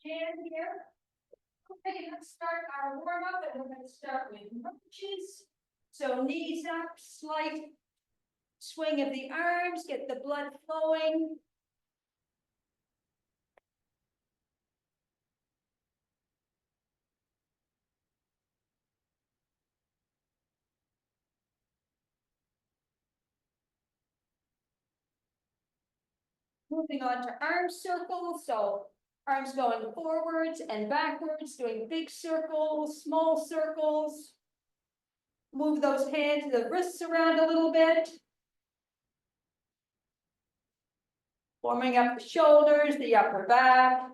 Jan here. Okay, let's start our warm up and we're going to start with lunges. So knees up, slight swing of the arms, get the blood flowing. Moving on to arm circles, so arms going forwards and backwards, doing big circles, small circles. Move those hands, the wrists around a little bit. Warming up the shoulders, the upper back.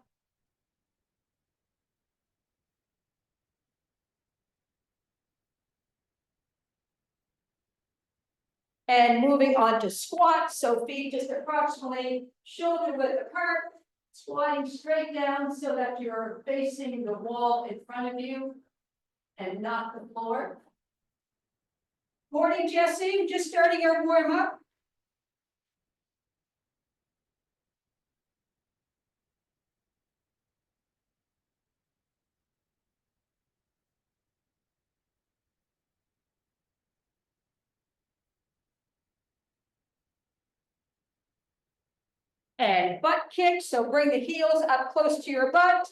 And moving on to squats, so feet just approximately shoulder width apart, squatting straight down so that you're facing the wall in front of you and not the floor. Morning, Jesse, just starting our warm up. And butt kick, so bring the heels up close to your butt.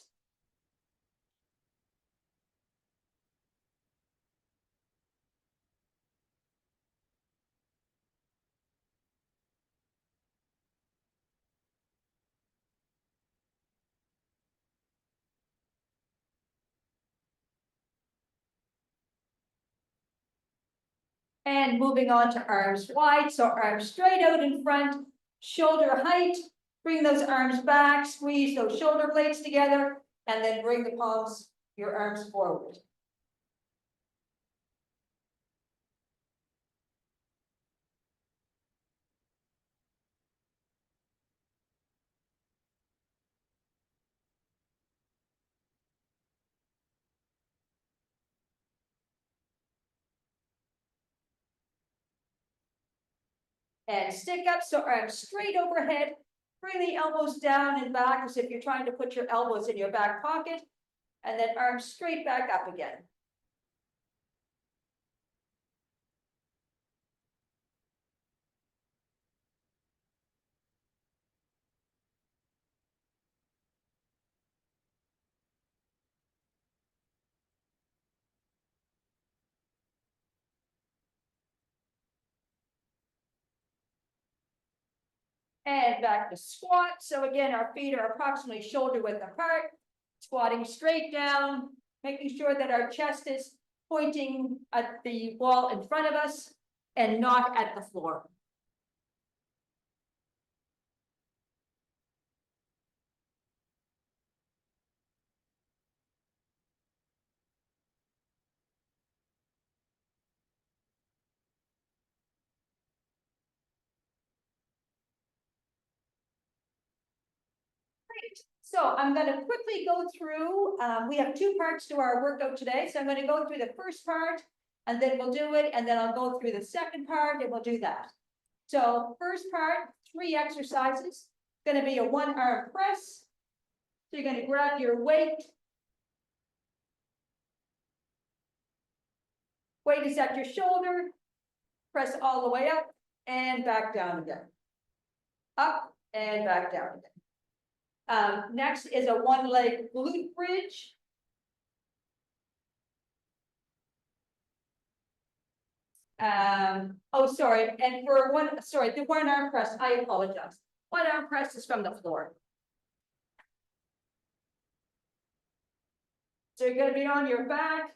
And moving on to arms wide, so arms straight out in front, shoulder height, bring those arms back, squeeze those shoulder blades together, and then bring the palms, your arms forward. And stick up, so arms straight overhead, bring the elbows down and back as if you're trying to put your elbows in your back pocket, and then arms straight back up again. And back to squat. So again, our feet are approximately shoulder width apart, squatting straight down, making sure that our chest is pointing at the wall in front of us and not at the floor. Great. So I'm going to quickly go through, we have two parts to our workout today. So I'm going to go through the first part and then we'll do it. And then I'll go through the second part and we'll do that. So first part, 3 exercises, going to be a 1-arm press. So you're going to grab your weight. Weight is at your shoulder, press all the way up and back down again. Up and back down again. Next is a 1-leg glute bridge. Oh, sorry. And for the 1-arm press, I apologize. 1-arm press is from the floor. So you're going to be on your back,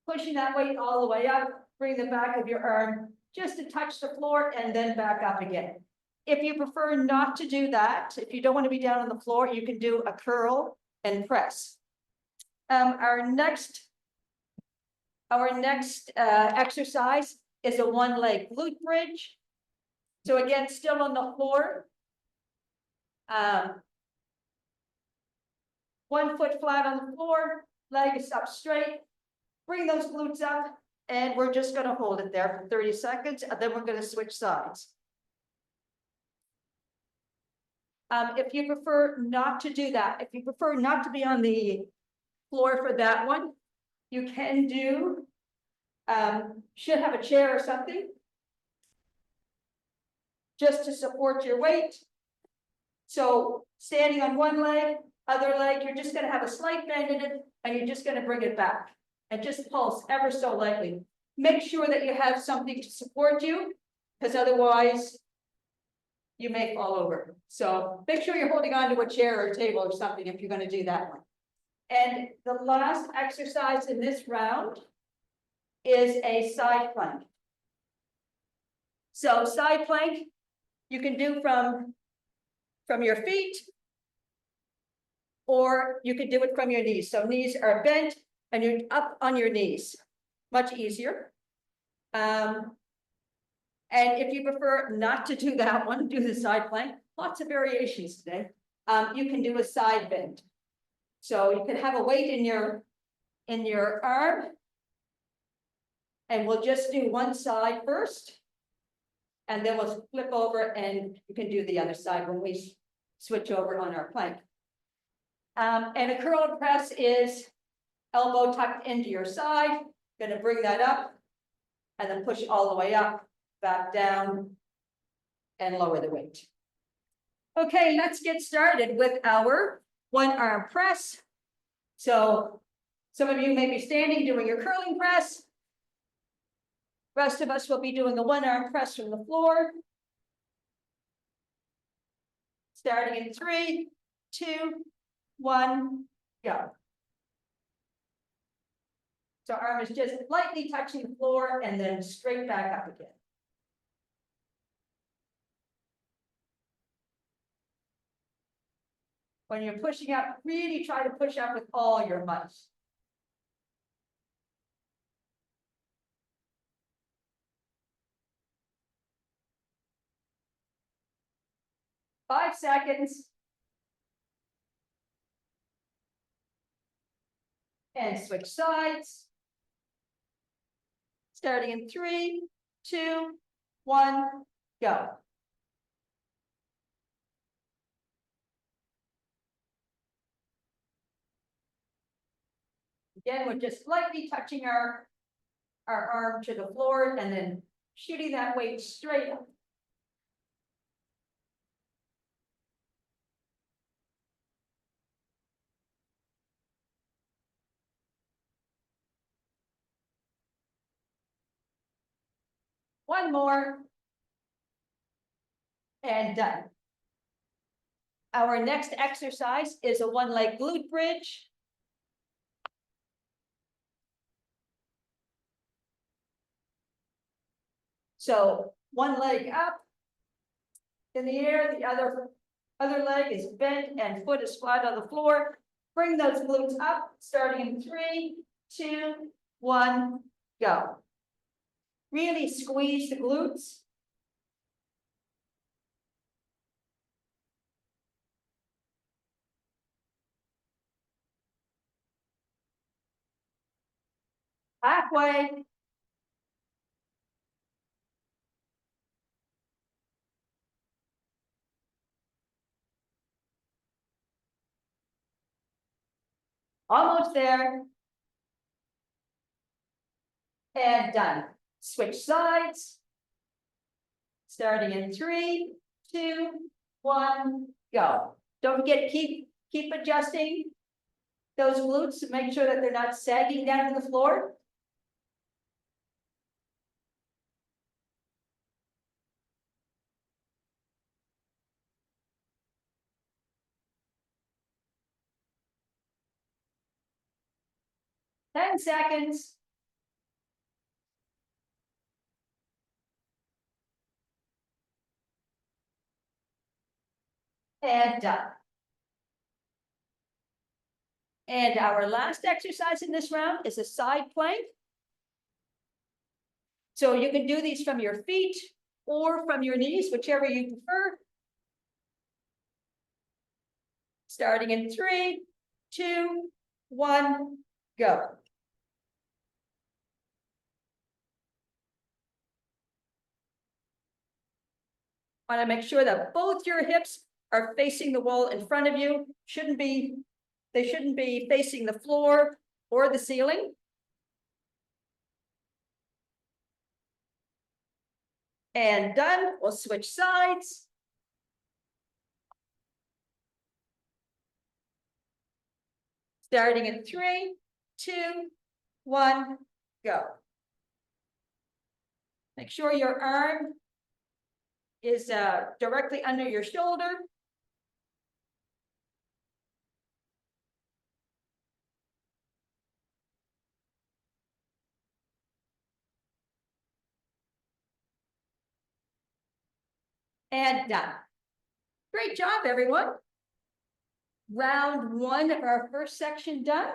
pushing that weight all the way up, bring the back of your arm just to touch the floor and then back up again. If you prefer not to do that, if you don't want to be down on the floor, you can do a curl and press. Our next exercise is a 1-leg glute bridge. So again, still on the floor. 1 foot flat on the floor, leg is up straight. Bring those glutes up, and we're just going to hold it there for 30 seconds, and then we're going to switch sides. If you prefer not to do that, if you prefer not to be on the floor for that one, you can do, should have a chair or something just to support your weight. So standing on one leg, other leg, you're just gonna have a slight bend in it, and you're just gonna bring it back and just pulse ever so lightly. Make sure that you have something to support you, because otherwise you may fall over. So make sure you're holding on to a chair or a table or something if you're gonna do that one. And the last exercise in this round is a side plank. So side plank, you can do from your feet, or you can do it from your knees. So knees are bent and you're up on your knees, much easier. And if you prefer not to do that one, do the side plank, lots of variations today. You can do a side bend. So you can have a weight in your arm, and we'll just do one side first. And then we'll flip over and you can do the other side when we switch over on our plank. And a curl press is elbow tucked into your side. Going to bring that up and then push all the way up, back down, and lower the weight. Okay, let's get started with our one arm press. So some of you may be standing doing your curling press. Rest of us will be doing a one arm press from the floor. Starting in 3, 2, 1, go. So arm is just lightly touching the floor and then straight back up again. When you're pushing up, really try to push up with all your might. Five seconds. And switch sides. Starting in 3, 2, 1, go. Again, we're just lightly touching our arm to the floor and then shooting that weight straight up. One more. And done. Our next exercise is a one leg glute bridge. So one leg up in the air, the other leg is bent and foot is flat on the floor. Bring those glutes up, starting in 3, 2, 1, go. Really squeeze the glutes. Halfway. Almost there. And done. Switch sides. Starting in 3, 2, 1, go. Don't forget, keep adjusting those glutes to make sure that they're not sagging down to the floor. Ten seconds. And done. And our last exercise in this round is a side plank. So you can do these from your feet or from your knees, whichever you prefer. Starting in 3, 2, 1, go. Want to make sure that both your hips are facing the wall in front of you. They shouldn't be facing the floor or the ceiling. And done. We'll switch sides. Starting in 3, 2, 1, go. Make sure your arm is directly under your shoulder. And done. Great job, everyone. Round 1 of our first section done.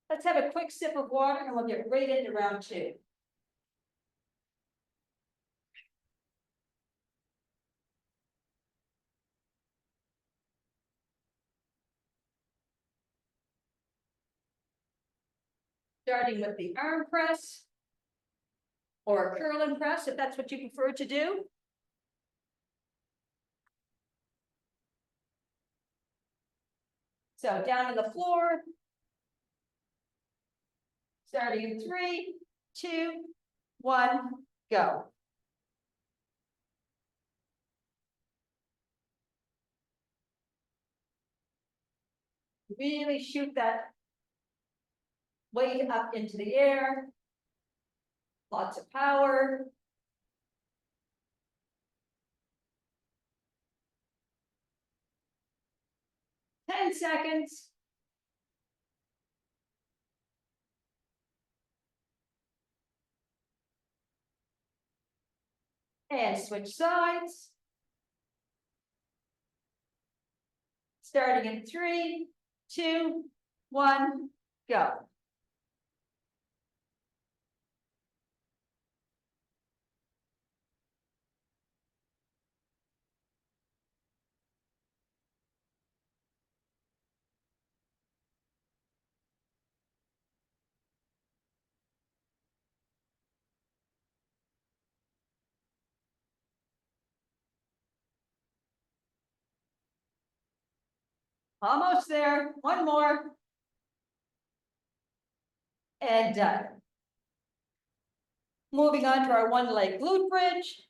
Let's have a quick sip of water and we'll get right into round 2. Starting with the arm press or a curl and press, if that's what you prefer to do. So down on the floor. Starting in 3, 2, 1, go. Really shoot that weight up into the air. Lots of power. Ten seconds. And switch sides. Starting in 3, 2, 1, go. Almost there. One more. And done. Moving on to our one leg glute bridge.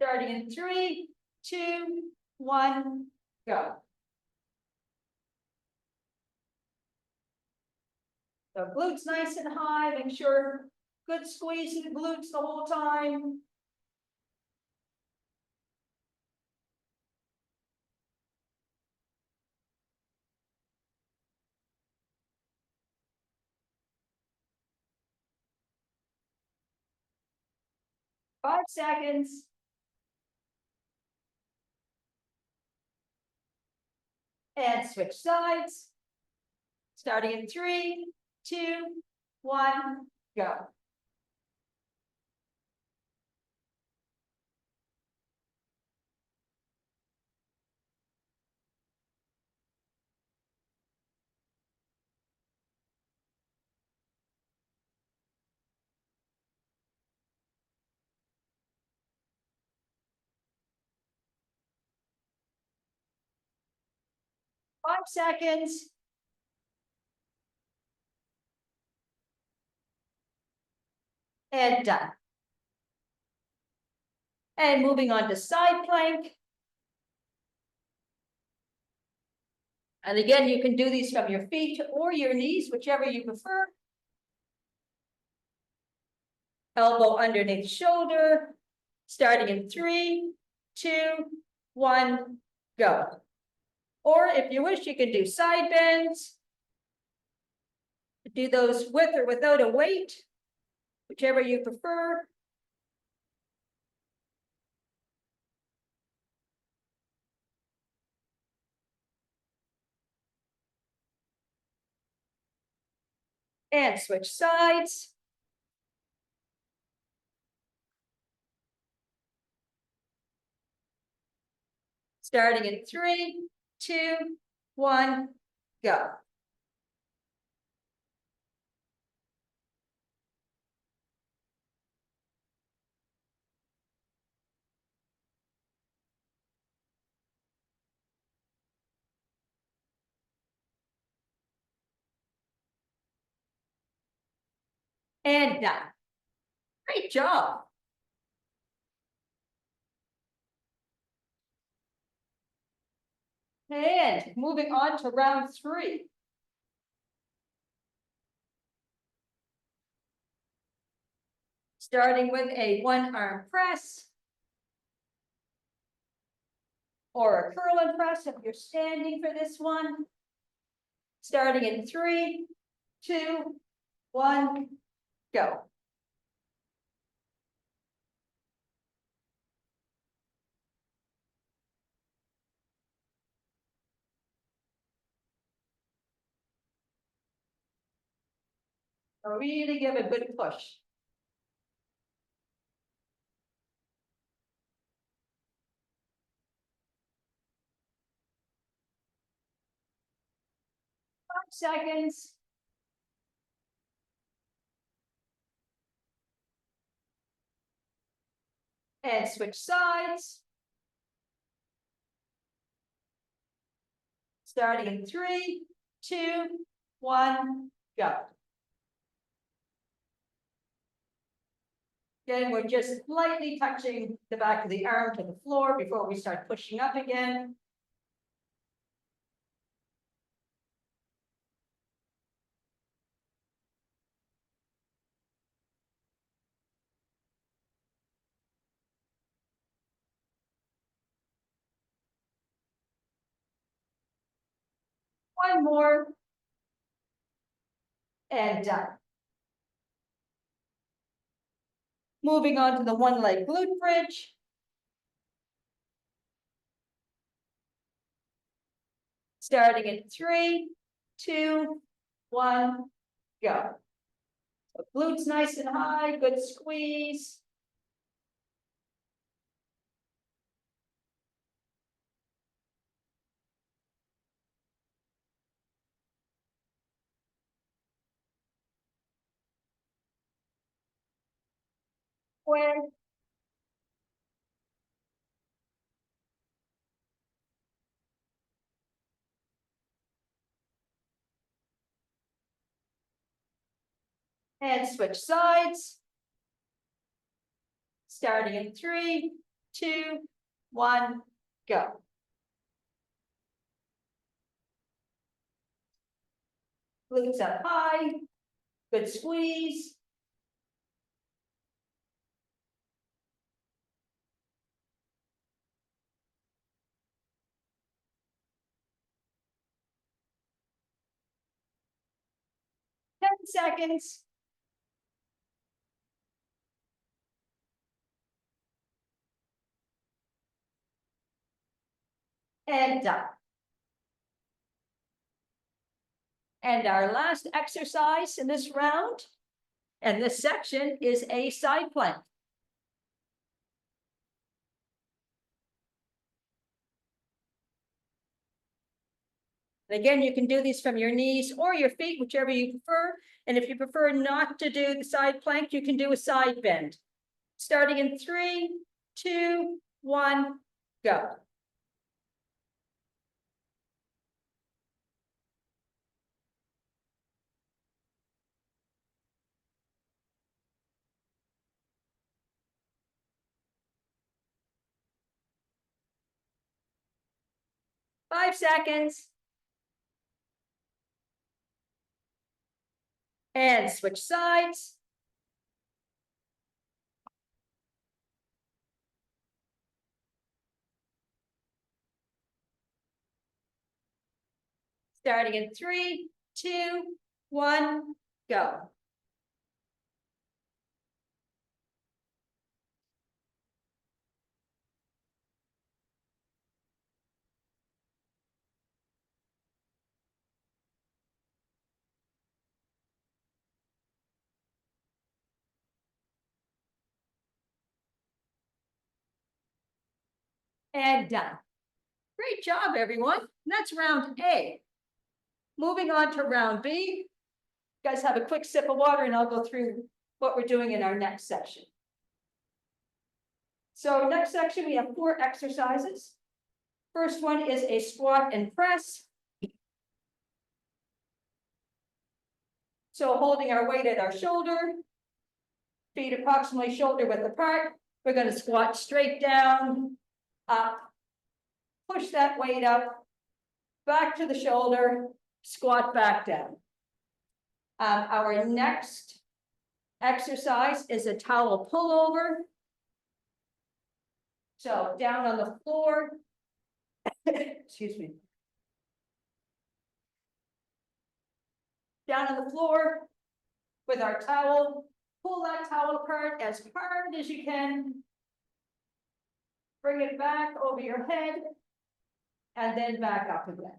Starting in 3, 2, 1, go. So glutes nice and high. Make sure good squeeze in the glutes the whole time. Five seconds. And switch sides. Starting in 3, 2, 1, go. Five seconds. And done. And moving on to side plank. And again, you can do these from your feet or your knees, whichever you prefer. Elbow underneath shoulder. Starting in 3, 2, 1, go. Or if you wish, you can do side bends. Do those with or without a weight, whichever you prefer. And switch sides. Starting in 3, 2, 1, go. And done. Great job. And moving on to round 3. Starting with a 1-arm press. Or a curl and press if you're standing for this one. Starting in 3, 2, 1, go. Really give a good push. Seconds. And switch sides. Starting in 3, 2, 1, go. Again, we're just lightly touching the back of the arm to the floor before we start pushing up again. One more. And done. Moving on to the 1-leg glute bridge. Starting in 3, 2, 1, go. So glutes nice and high, good squeeze. When and switch sides. Starting in 3, 2, 1, go. Glutes up high, good squeeze. Seconds. And done. And our last exercise in this round, and this section, is a side plank. Again, you can do these from your knees or your feet, whichever you prefer. And if you prefer not to do the side plank, you can do a side bend. Starting in 3, 2, 1, go. Five seconds. And switch sides. Starting in 3, 2, 1, go. And done. Great job, everyone. That's round A. Moving on to round B. You guys have a quick sip of water and I'll go through what we're doing in our next section. So next section, we have 4 exercises. First one is a squat and press. So holding our weight at our shoulder, feet approximately shoulder width apart. We're going to squat straight down, up, push that weight up, back to the shoulder, squat back down. Our next exercise is a towel pullover. So down on the floor, excuse me. Down on the floor with our towel, pull that towel apart as hard as you can. Bring it back over your head and then back up again.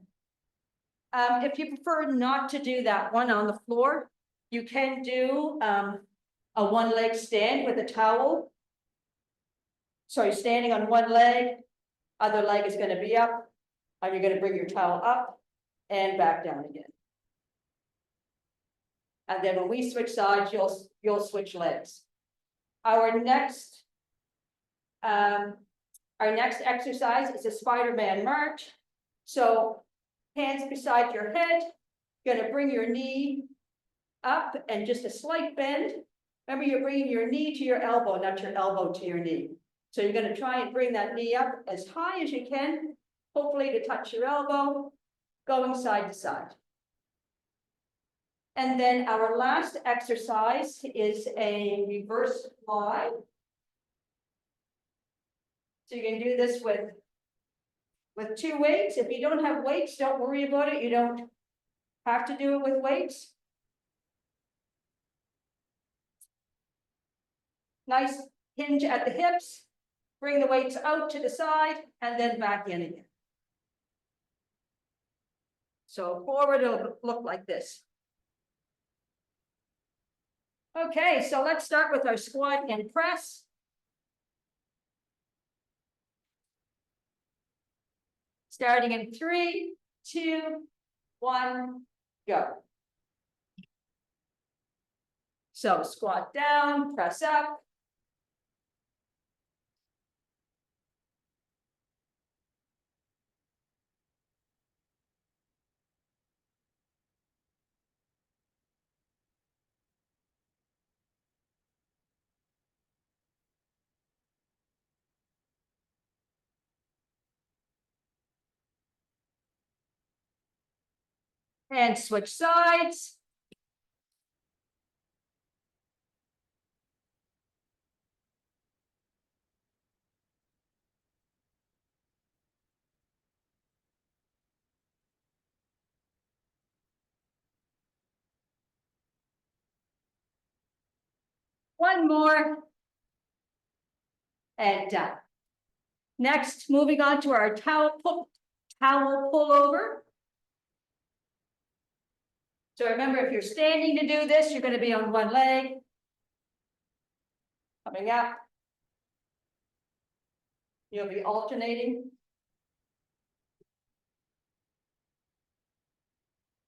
If you prefer not to do that one on the floor, you can do a one leg stand with a towel. So you're standing on one leg, other leg is going to be up, and you're going to bring your towel up and back down again. And then when we switch sides, you'll switch legs. Our next exercise is a Spider-Man march. So hands beside your head, you're going to bring your knee up and just a slight bend. Remember, you're bringing your knee to your elbow, not your elbow to your knee. So you're going to try and bring that knee up as high as you can, hopefully to touch your elbow, going side to side. And then our last exercise is a reverse fly. So you can do this with 2 weights. If you don't have weights, don't worry about it. You don't have to do it with weights. Nice hinge at the hips. Bring the weights out to the side and then back in again. So forward, it'll look like this. Okay, so let's start with our squat and press. Starting in 3, 2, 1, go. So squat down, press up. And switch sides. One more. And done. Next, moving on to our towel pullover. So remember, if you're standing to do this, you're going to be on one leg. Coming up. You'll be alternating.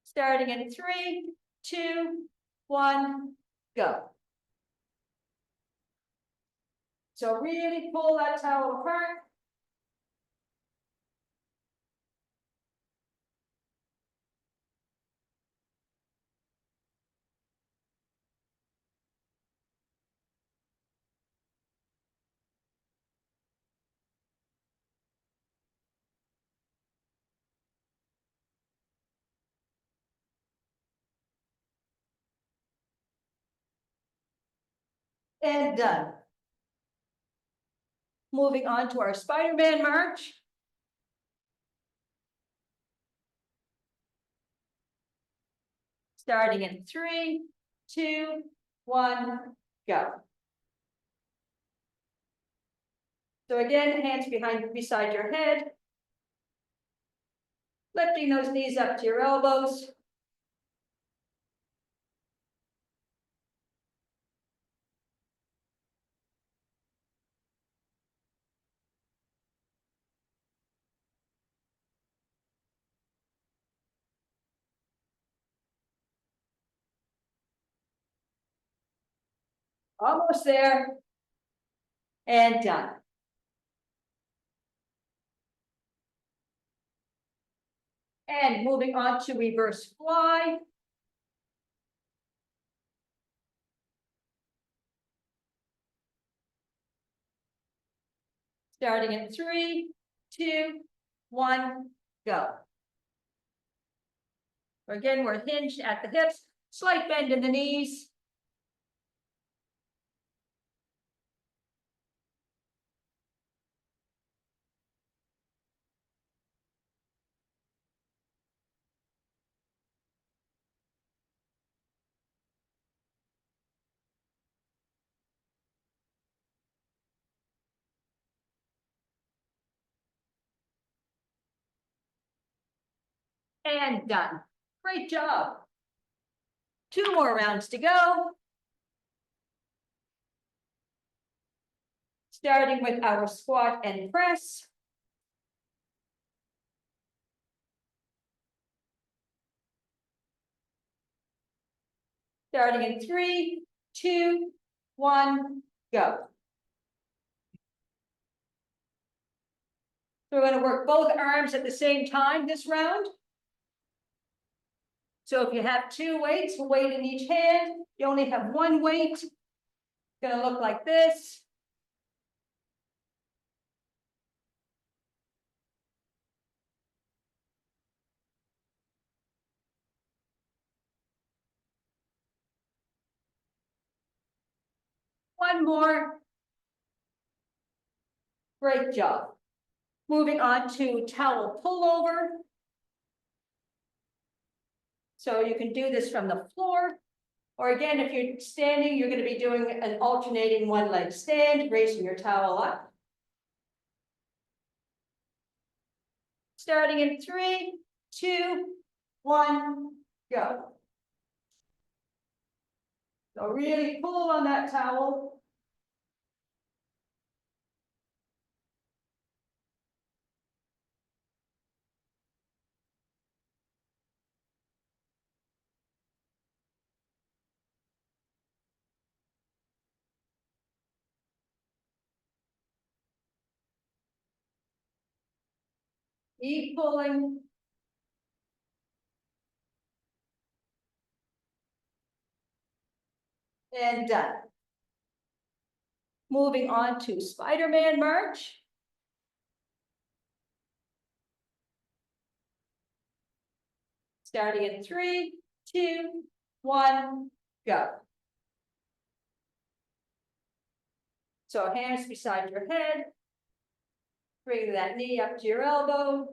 Starting in 3, 2, 1, go. So really pull that towel apart. And done. Moving on to our Spider-Man march. Starting in 3, 2, 1, go. So again, hands beside your head. Lifting those knees up to your elbows. Almost there. And done. And moving on to reverse fly. Starting in 3, 2, 1, go. Again, we're hinged at the hips, slight bend in the knees. And done. Great job. 2 more rounds to go. Starting with our squat and press. Starting in 3, 2, 1, go. So we're going to work both arms at the same time this round. So if you have 2 weights, a weight in each hand, you only have 1 weight. It's going to look like this. One more. Great job. Moving on to towel pullover. So you can do this from the floor. Or again, if you're standing, you're going to be doing an alternating 1-leg stand, raising your towel up. Starting in 3, 2, 1, go. So really pull on that towel. Keep pulling. And done. Moving on to Spider-Man march. Starting in 3, 2, 1, go. So hands beside your head. Bring that knee up to your elbow.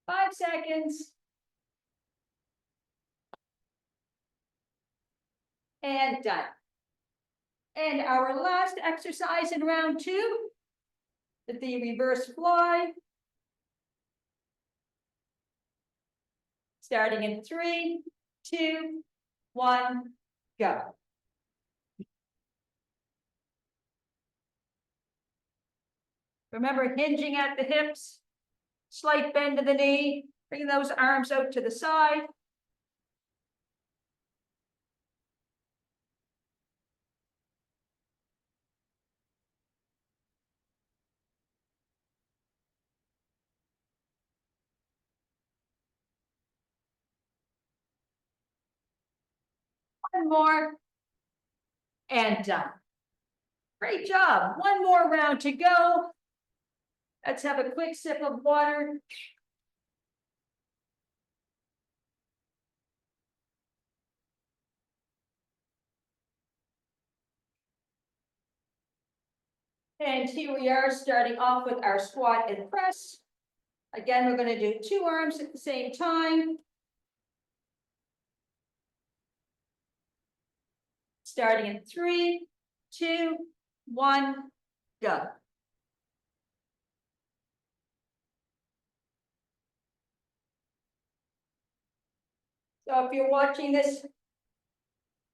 Five seconds. And done. And our last exercise in round 2, the reverse fly. Starting in 3, 2, 1, go. Remember, hinging at the hips, slight bend of the knee, bring those arms out to the side. One more, and done. Great job. One more round to go. Let's have a quick sip of water. And here we are, starting off with our squat and press. Again, we're going to do 2 arms at the same time. Starting in 3, 2, 1, go. So if you're watching this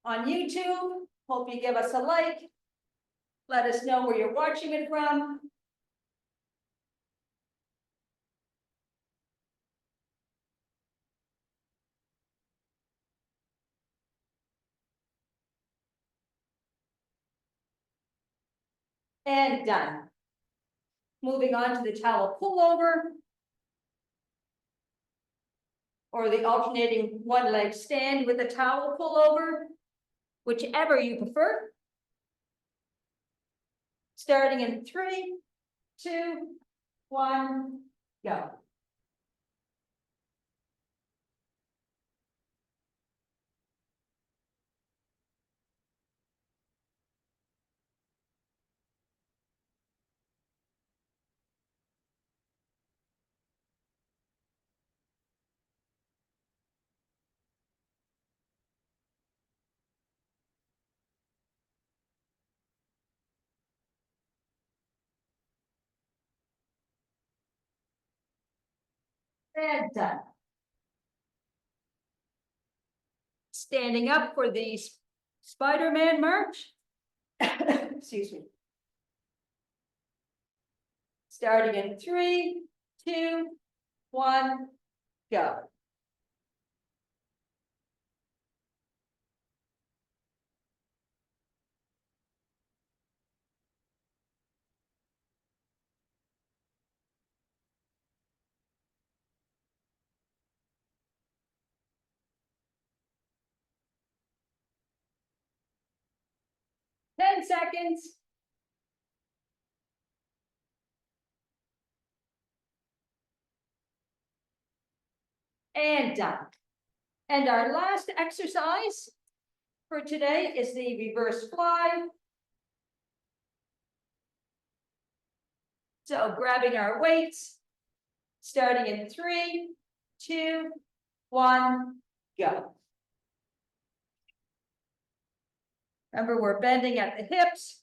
on YouTube, hope you give us a like. Let us know where you're watching it from. And done. Moving on to the towel pullover. Or the alternating one leg stand with a towel pullover, whichever you prefer. Starting in 3, 2, 1, go. And done. Standing up for the Spider-Man march. Excuse me. Starting in 3, 2, 1, go. Ten seconds. And done. And our last exercise for today is the reverse fly. So grabbing our weights, starting in 3, 2, 1, go. Remember, we're bending at the hips.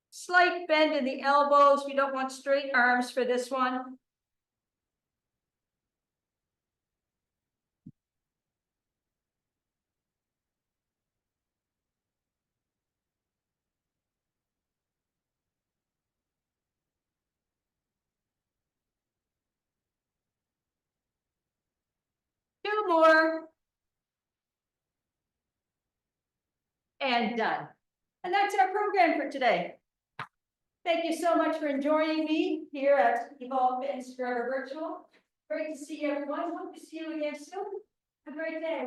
Slight bend in the elbows. We don't want straight arms for this one. Two more. And done. And that's our program for today. Thank you so much for joining me here at Evolve Fitness Forever Virtual. Great to see everyone. Hope to see you again soon. Have a great day.